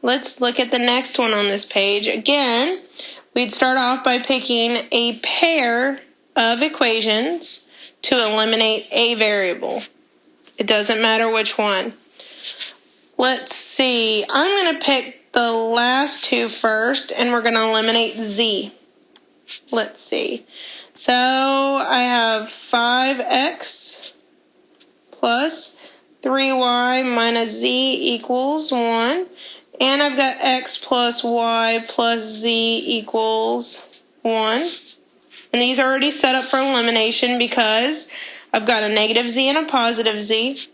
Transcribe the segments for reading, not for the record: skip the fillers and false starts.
Let's look at the next one on this page. Again, we'd start off by picking a pair of equations to eliminate a variable. It doesn't matter which one. Let's see. I'm going to pick the last two first, and we're going to eliminate z. Let's see. So I have 5x plus 3y minus z equals 1. And I've got x plus y plus z equals 1. And these are already set up for elimination because I've got a negative z and a positive z.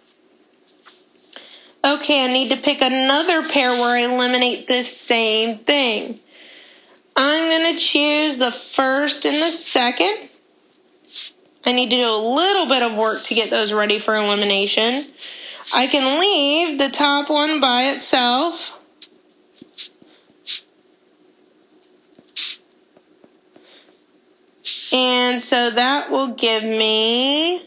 Okay, I need to pick another pair where I eliminate this same thing. I'm going to choose the first and the second. I need to do a little bit of work to get those ready for elimination. I can leave the top one by itself. And so that will give me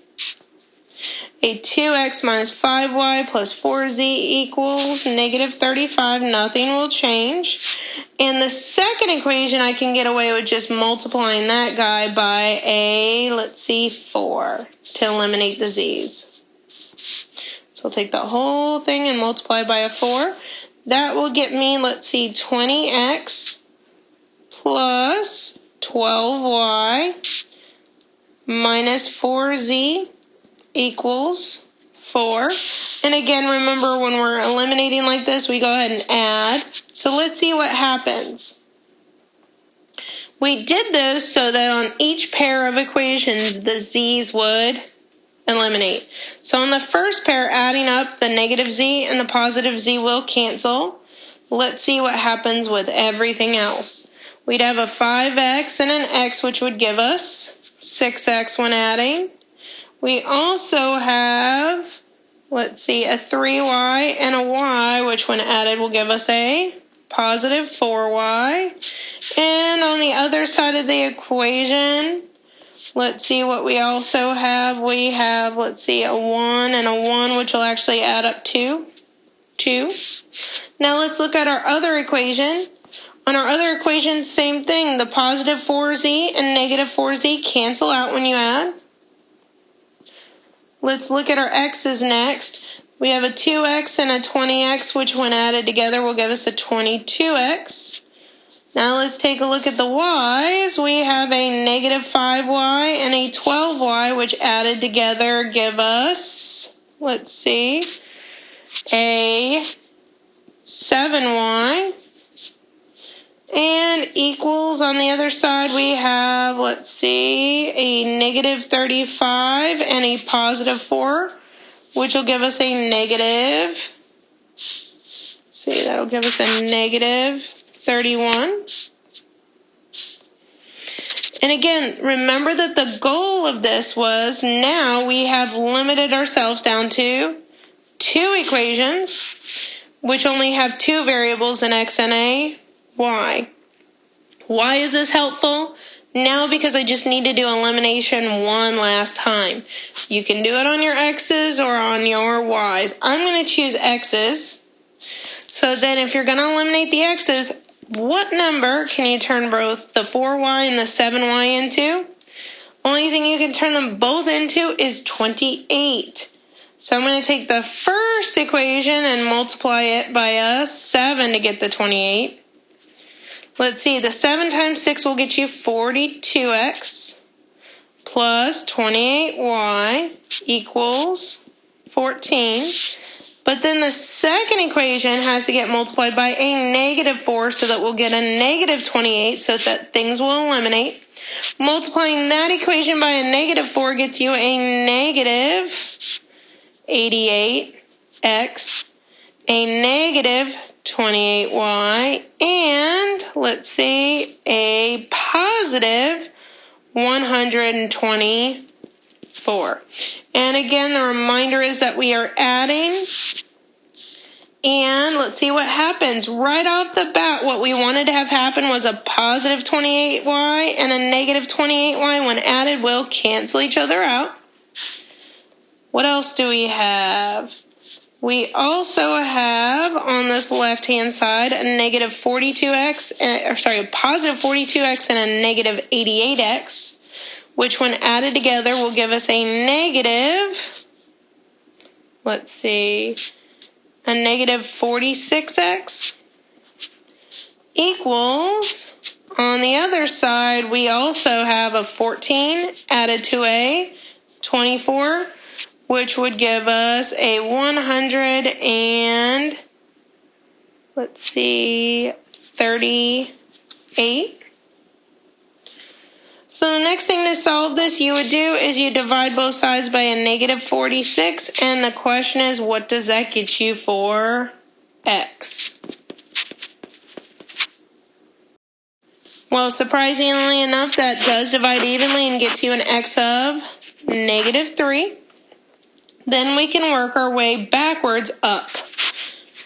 a 2x minus 5y plus 4z equals negative 35. Nothing will change. And the second equation, I can get away with just multiplying that guy by a, let's see, 4 to eliminate the z's. So I'll take the whole thing and multiply by a 4. That will get me, let's see, 20x plus 12y minus 4z equals 4. And again, remember when we're eliminating like this, we go ahead and add. So let's see what happens. We did this so that on each pair of equations, the z's would eliminate. So on the first pair, adding up the negative z and the positive z will cancel. Let's see what happens with everything else. We'd have a 5x and an x, which would give us 6x when adding. We also have, let's see, a 3y and a y, which when added will give us a positive 4y. And on the other side of the equation, let's see what we also have. We have, let's see, a 1 and a 1, which will actually add up to 2. Now let's look at our other equation. On our other equation, same thing. The positive 4z and negative 4z cancel out when you add. Let's look at our x's next. We have a 2x and a 20x, which when added together will give us a 22x. Now let's take a look at the y's. We have a negative 5y and a 12y, which added together give us, let's see, a 7y. And equals on the other side, we have, let's see, a negative 35 and a positive 4, which will give us a negative, see, that'll give us a negative 31. And again, remember that the goal of this was now we have limited ourselves down to 2 equations, which only have 2 variables, an x and a y. Why is this helpful? Now because I just need to do elimination one last time. You can do it on your x's or on your y's. I'm going to choose x's. So then if you're going to eliminate the x's, what number can you turn both the 4y and the 7y into? Only thing you can turn them both into is 28. So I'm going to take the first equation and multiply it by a 7 to get the 28. Let's see, the 7 times 6 will get you 42x plus 28y equals 14. But then the second equation has to get multiplied by a negative 4 so that we'll get a negative 28 so that things will eliminate. Multiplying that equation by a negative 4 gets you a negative 88x, a negative 28y, and let's see, a positive 124. And again, the reminder is that we are adding, and let's see what happens. Right off the bat, what we wanted to have happen was a positive 28y and a negative 28y when added will cancel each other out. What else do we have? We also have on this left-hand side a negative 42x, a positive 42x and a negative 88x, which when added together will give us a negative, let's see, a negative 46x equals, on the other side, we also have a 14 added to a 24, which would give us a 100 and, let's see, 38. So the next thing to solve this you would do is you divide both sides by a negative 46, and the question is, what does that get you for x? Well, surprisingly enough, that does divide evenly and get you an x of negative 3. Then we can work our way backwards up.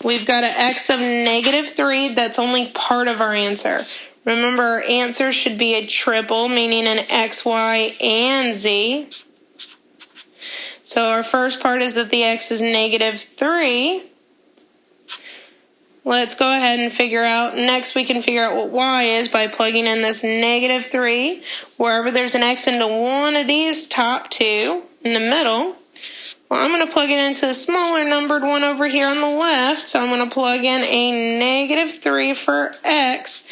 We've got an x of negative 3. That's only part of our answer. Remember, our answer should be a triple, meaning an x, y, and z. So our first part is that the x is negative 3. Let's go ahead and figure out, next we can figure out what y is by plugging in this negative 3. Wherever there's an x into one of these top two in the middle, well, I'm going to plug it into the smaller numbered one over here on the left. So I'm going to plug in a negative 3 for x.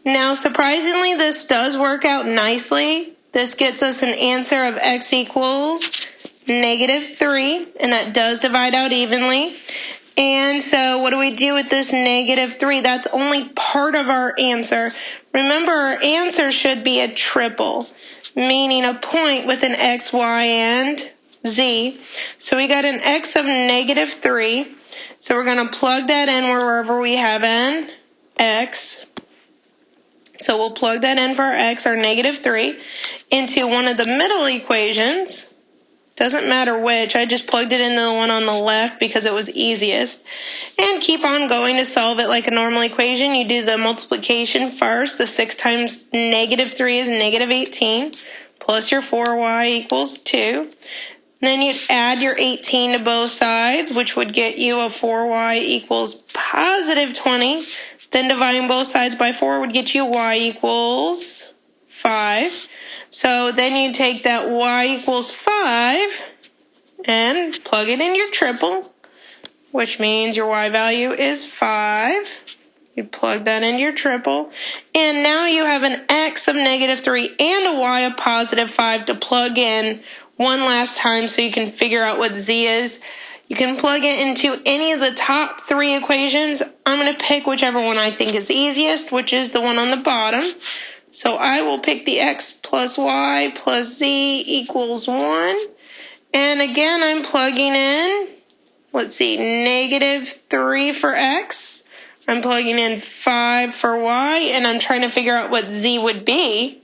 Now, surprisingly, this does work out nicely. This gets us an answer of x equals negative 3, and that does divide out evenly. And so what do we do with this negative 3? That's only part of our answer. Remember, our answer should be a triple, meaning a point with an x, y, and z. So we got an x of negative 3. So we're going to plug that in wherever we have an x. So we'll plug that in for our x, our negative 3, into one of the middle equations. Doesn't matter which. I just plugged it into the one on the left because it was easiest. And keep on going to solve it like a normal equation. You do the multiplication first. The 6 times negative 3 is negative 18, plus your 4y equals 2. Then you'd add your 18 to both sides, which would get you a 4y equals positive 20. Then dividing both sides by 4 would get you y equals 5. So then you take that y equals 5 and plug it in your triple, which means your y value is 5. You plug that into your triple. And now you have an x of negative 3 and a y of positive 5 to plug in one last time so you can figure out what z is. You can plug it into any of the top 3 equations. I'm going to pick whichever one I think is easiest, which is the one on the bottom. So I will pick the x plus y plus z equals 1. And again, I'm plugging in, let's see, negative 3 for x. I'm plugging in 5 for y, and I'm trying to figure out what z would be.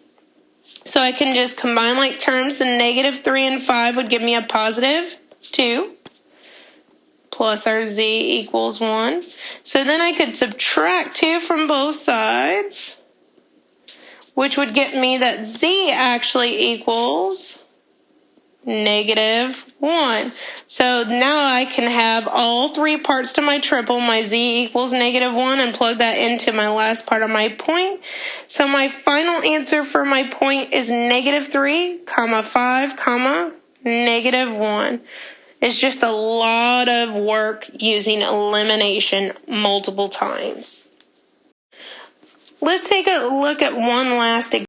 So I can just combine like terms. The negative 3 and 5 would give me a positive 2. Plus our z equals 1. So then I could subtract 2 from both sides, which would get me that z actually equals negative 1. So now I can have all 3 parts to my triple, my z equals negative 1, and plug that into my last part of my point. So my final answer for my point is negative 3, 5, negative 1. It's just a lot of work using elimination multiple times. Let's take a look at one last example.